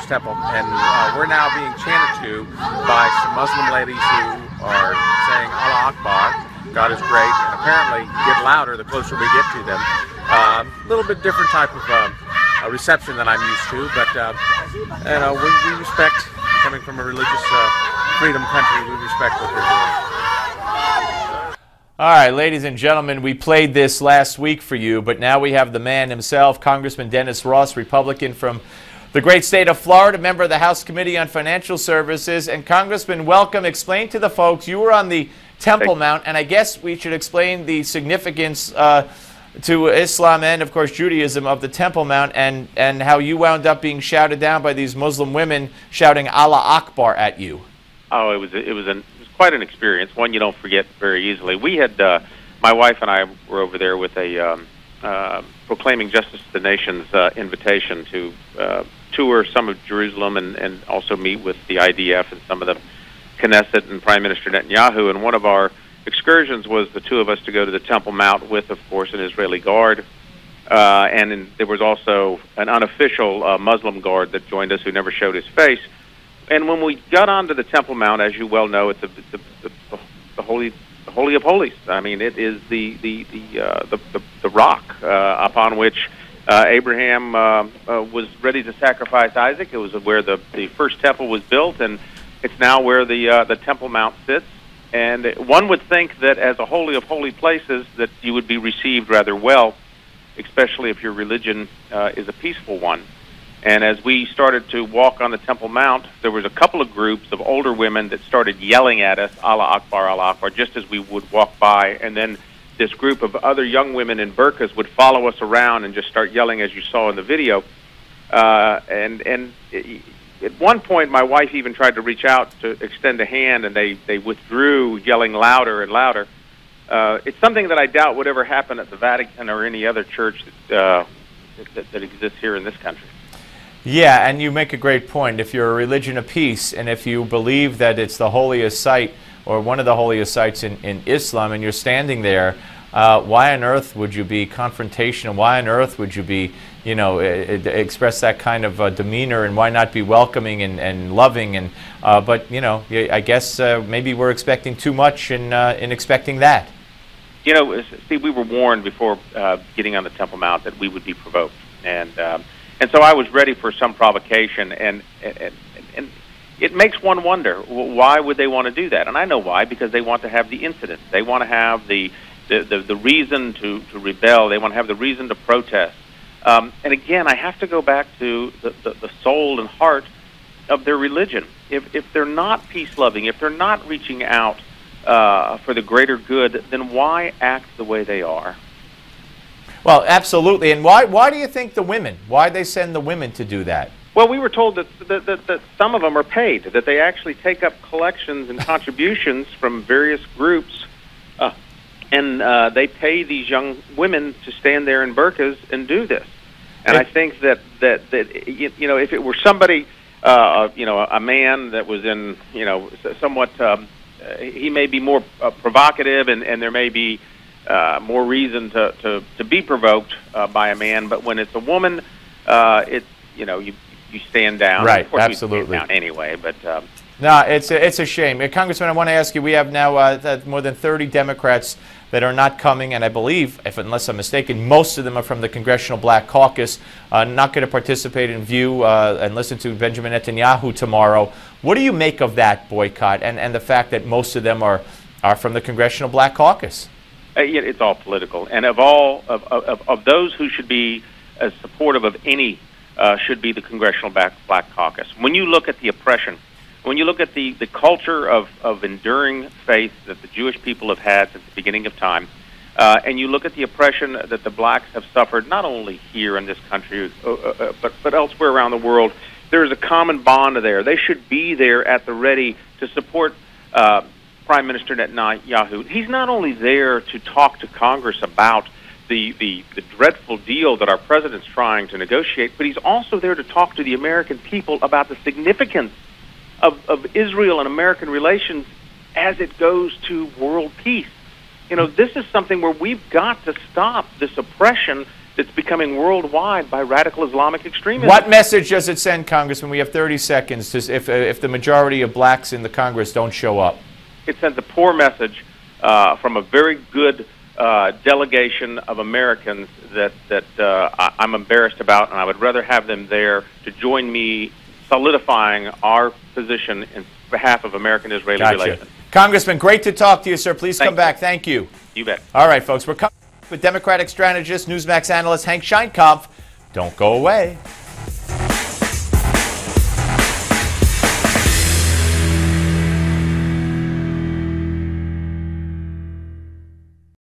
first temple, and we're now being chanted to by some Muslim ladies who are saying Allah Akbar, God is great, and apparently get louder the closer we get to them. A little bit different type of reception than I'm used to, but we respect, coming from a religious freedom country, we respect what they're doing. All right, ladies and gentlemen, we played this last week for you, but now we have the man himself, Congressman Dennis Ross, Republican from the great state of Florida, member of the House Committee on Financial Services. And Congressman, welcome. Explain to the folks, you were on the Temple Mount, and I guess we should explain the significance to Islam and, of course, Judaism of the Temple Mount, and how you wound up being shouted down by these Muslim women shouting Allah Akbar at you. Oh, it was quite an experience, one you don't forget very easily. We had, my wife and I were over there with a Proclaiming Justice to the Nations invitation to tour some of Jerusalem and also meet with the IDF and some of the Knesset and Prime Minister Netanyahu. And one of our excursions was the two of us to go to the Temple Mount with, of course, an Israeli guard. There was also an unofficial Muslim guard that joined us who never showed his face. And when we got onto the Temple Mount, as you well know, it's the holy of holies. I mean, it is the rock upon which Abraham was ready to sacrifice Isaac. It was where the first temple was built, and it's now where the Temple Mount sits. And one would think that as a holy of holy places, that you would be received rather well, especially if your religion is a peaceful one. And as we started to walk on the Temple Mount, there was a couple of groups of older women that started yelling at us, Allah Akbar, just as we would walk by. And then this group of other young women in burqas would follow us around and just start yelling, as you saw in the video. At one point, my wife even tried to reach out to extend a hand, and they withdrew, yelling louder and louder. It's something that I doubt would ever happen at the Vatican or any other church that exists here in this country. Yeah, and you make a great point. If you're a religion of peace, and if you believe that it's the holiest site or one of the holiest sites in Islam, and you're standing there, why on earth would you be confrontational? Why on earth would you be, express that kind of demeanor, and why not be welcoming and loving? And but I guess maybe we're expecting too much in expecting that. Steve, we were warned before getting on the Temple Mount that we would be provoked, and so I was ready for some provocation, and it makes one wonder, why would they want to do that? And I know why, because they want to have the incident. They want to have the reason to rebel. They want to have the reason to protest. And again, I have to go back to the soul and heart of their religion. If they're not peace-loving, if they're not reaching out for the greater good, then why act the way they are? Well, absolutely. And why do you think the women? Why they send the women to do that? Well, we were told that some of them are paid, that they actually take up collections and contributions from various groups, and they pay these young women to stand there in burqas and do this. And I think that if it were somebody, a man that was in, somewhat, he may be more provocative, and there may be more reason to be provoked by a man. But when it's a woman, you stand down. Right, of course, absolutely. You stand down anyway, but. No, it's a shame. Congressman, I want to ask you, we have now more than 30 Democrats that are not coming, and I believe, unless I'm mistaken, most of them are from the Congressional Black Caucus, not going to participate in view and listen to Benjamin Netanyahu tomorrow. What do you make of that boycott and the fact that most of them are from the Congressional Black Caucus? It's all political, and of those who should be as supportive of any should be the Congressional Black Caucus. When you look at the oppression, when you look at the culture of enduring faith that the Jewish people have had since the beginning of time, and you look at the oppression that the blacks have suffered, not only here in this country, but elsewhere around the world, there is a common bond there. They should be there at the ready to support Prime Minister Netanyahu. He's not only there to talk to Congress about the dreadful deal that our president's trying to negotiate, but he's also there to talk to the American people about the significance of Israel and American relations as it goes to world peace. This is something where we've got to stop this oppression that's becoming worldwide by radical Islamic extremism. What message does it send, Congressman? We have 30 seconds if the majority of blacks in the Congress don't show up. It sends a poor message from a very good delegation of Americans that I'm embarrassed about, and I would rather have them there to join me solidifying our position in behalf of American-Israeli relations. Congressman, great to talk to you, sir. Please come back. Thank you. You bet. All right, folks. We're coming with Democratic strategist, Newsmax analyst Hank Scheinkampf. Don't go away.